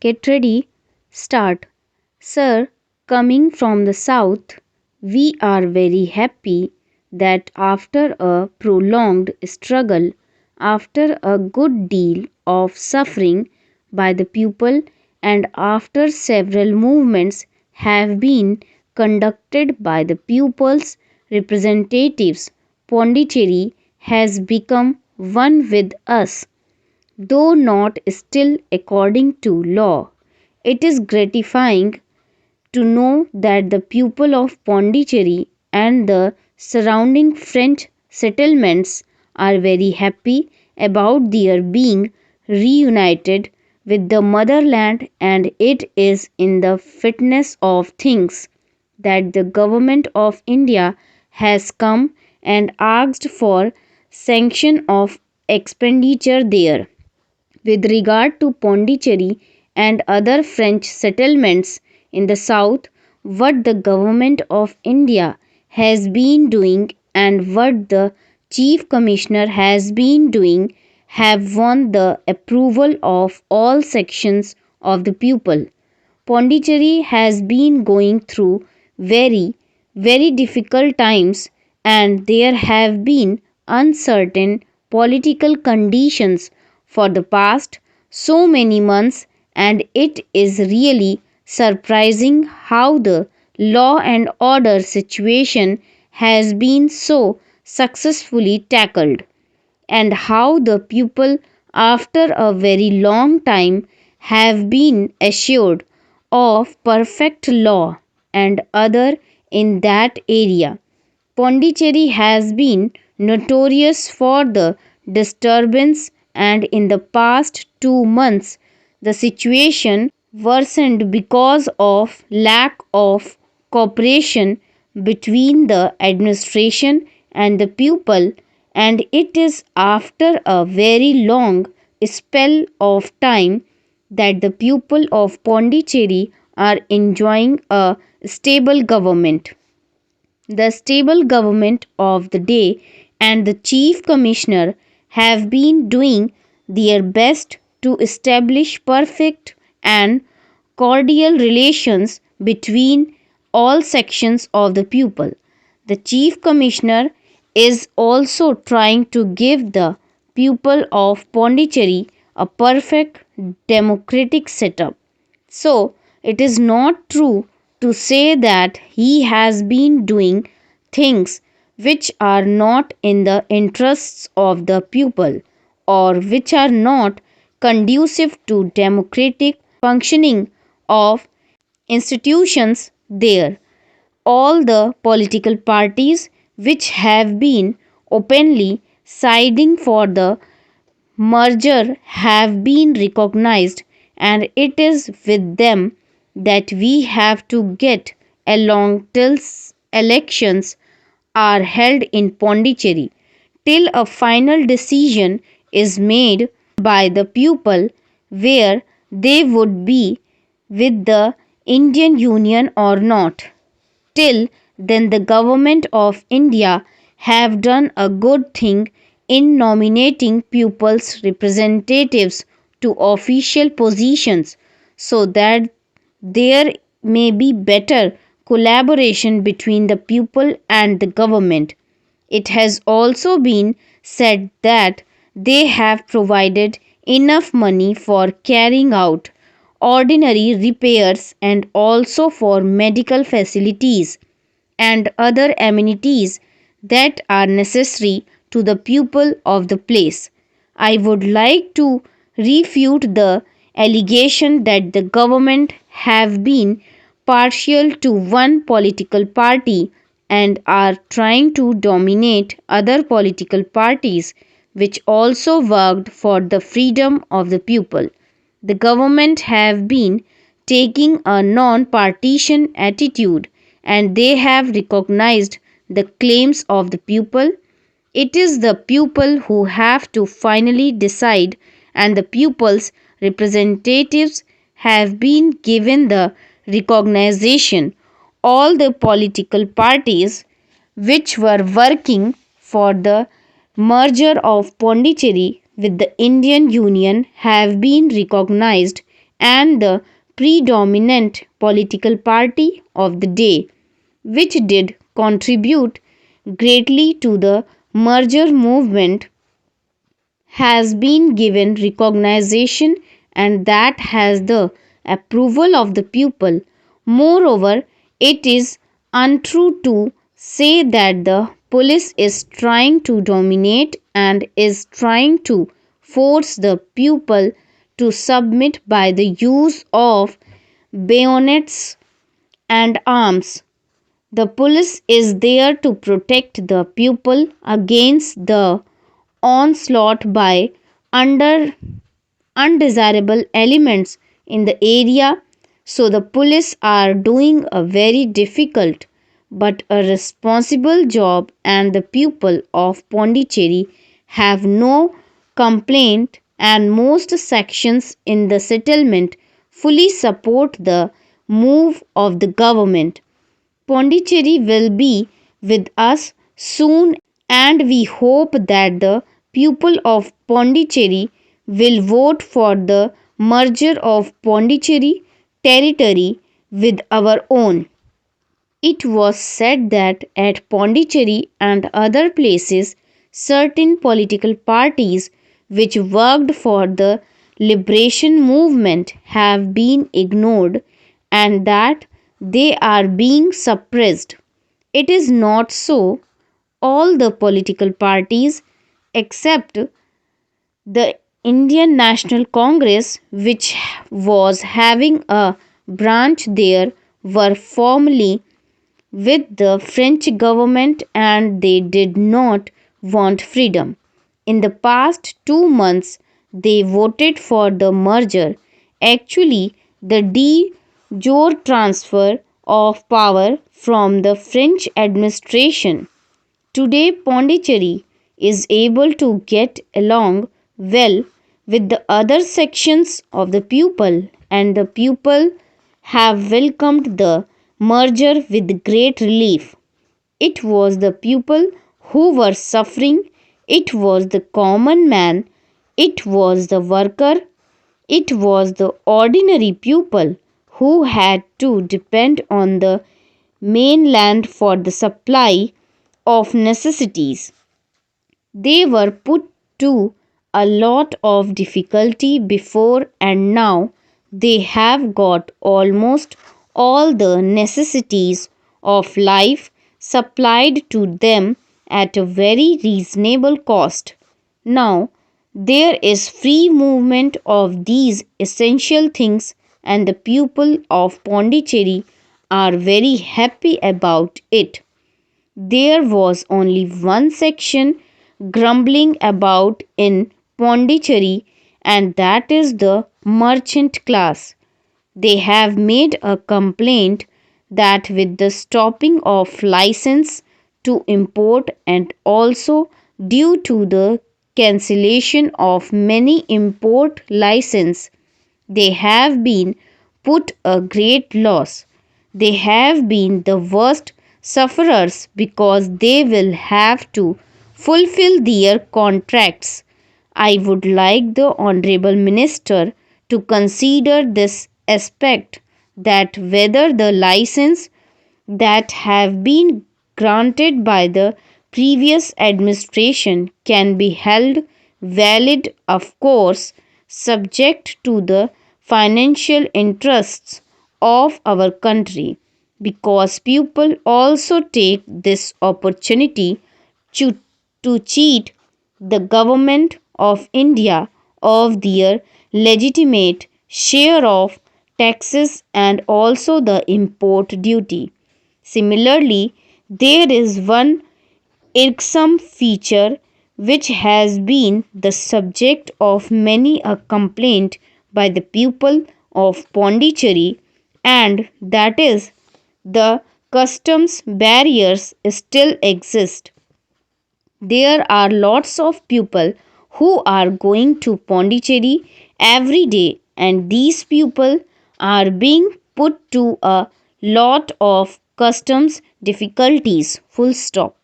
Get ready, start. Sir, coming from the south, we are very happy that after a prolonged struggle, after a good deal of suffering by the people, and after several movements have been conducted by the pupils' representatives, Pondicherry has become one with us, though not still according to law. It is gratifying to know that the people of Pondicherry and the surrounding French settlements are very happy about their being reunited with the motherland, and it is in the fitness of things that the government of India has come and asked for sanction of expenditure there. With regard to Pondicherry and other French settlements in the south, what the Government of India has been doing and what the Chief Commissioner has been doing have won the approval of all sections of the people. Pondicherry has been going through very difficult times, and there have been uncertain political conditions for the past so many months, and it is really surprising how the law and order situation has been so successfully tackled, and how the people, after a very long time, have been assured of perfect law and order in that area. Pondicherry has been notorious for the disturbance, and in the past 2 months, the situation worsened because of lack of cooperation between the administration and the people, and it is after a very long spell of time that the people of Pondicherry are enjoying a stable government. The stable government of the day and the chief commissioner have been doing their best to establish perfect and cordial relations between all sections of the people. The chief commissioner is also trying to give the people of Pondicherry a perfect democratic setup. So, it is not true to say that he has been doing things which are not in the interests of the people or which are not conducive to democratic functioning of institutions there. All the political parties which have been openly siding for the merger have been recognized, and it is with them that we have to get along till elections are held in Pondicherry, till a final decision is made by the people where they would be with the Indian Union or not. Till then, the government of India have done a good thing in nominating pupils representatives to official positions, so that there may be better collaboration between the pupil and the government. It has also been said that they have provided enough money for carrying out ordinary repairs and also for medical facilities and other amenities that are necessary to the people of the place. I would like to refute the allegation that the government have been partial to one political party and are trying to dominate other political parties which also worked for the freedom of the people. The government have been taking a non-partisan attitude, and they have recognized the claims of the people. It is the people who have to finally decide, and the people's representatives have been given the recognition. All the political parties which were working for the merger of Pondicherry with the Indian Union have been recognized, and the predominant political party of the day, which did contribute greatly to the merger movement, has been given recognition and that has the approval of the people. Moreover, it is untrue to say that the police is trying to dominate and is trying to force the people to submit by the use of bayonets and arms. The police is there to protect the people against the onslaught by under undesirable elements in the area. So the police are doing a very difficult but a responsible job, and the people of Pondicherry have no complaint, and most sections in the settlement fully support the move of the government. Pondicherry will be with us soon, and we hope that the people of Pondicherry will vote for the merger of Pondicherry territory with our own. It was said that at Pondicherry and other places, certain political parties which worked for the liberation movement have been ignored and that they are being suppressed. It is not so. All the political parties except the Indian National Congress, which was having a branch there, were formerly with the French government and they did not want freedom. In the past 2 months, they voted for the merger. Actually, the de jure transfer of power from the French administration. Today, Pondicherry is able to get along well with the other sections of the people, and the people have welcomed the merger with great relief. It was the people who were suffering, it was the common man, it was the worker, it was the ordinary people who had to depend on the mainland for the supply of necessities. They were put to a lot of difficulty before, and now they have got almost all the necessities of life supplied to them at a very reasonable cost. Now there is free movement of these essential things, and the people of Pondicherry are very happy about it. There was only one section grumbling about in Pondicherry, and that is the merchant class. They have made a complaint that with the stopping of license to import and also due to the cancellation of many import license, they have been put a great loss. They have been the worst sufferers because they will have to fulfill their contracts. I would like the Honorable Minister to consider this aspect, that whether the license that have been granted by the previous administration can be held valid, of course subject to the financial interests of our country, because people also take this opportunity to, to cheat the government of India of their legitimate share of taxes and also the import duty. Similarly, there is one irksome feature which has been the subject of many a complaint by the people of Pondicherry, and that is the customs barriers still exist. There are lots of people who are going to Pondicherry every day, and these people are being put to a lot of customs difficulties. Full stop.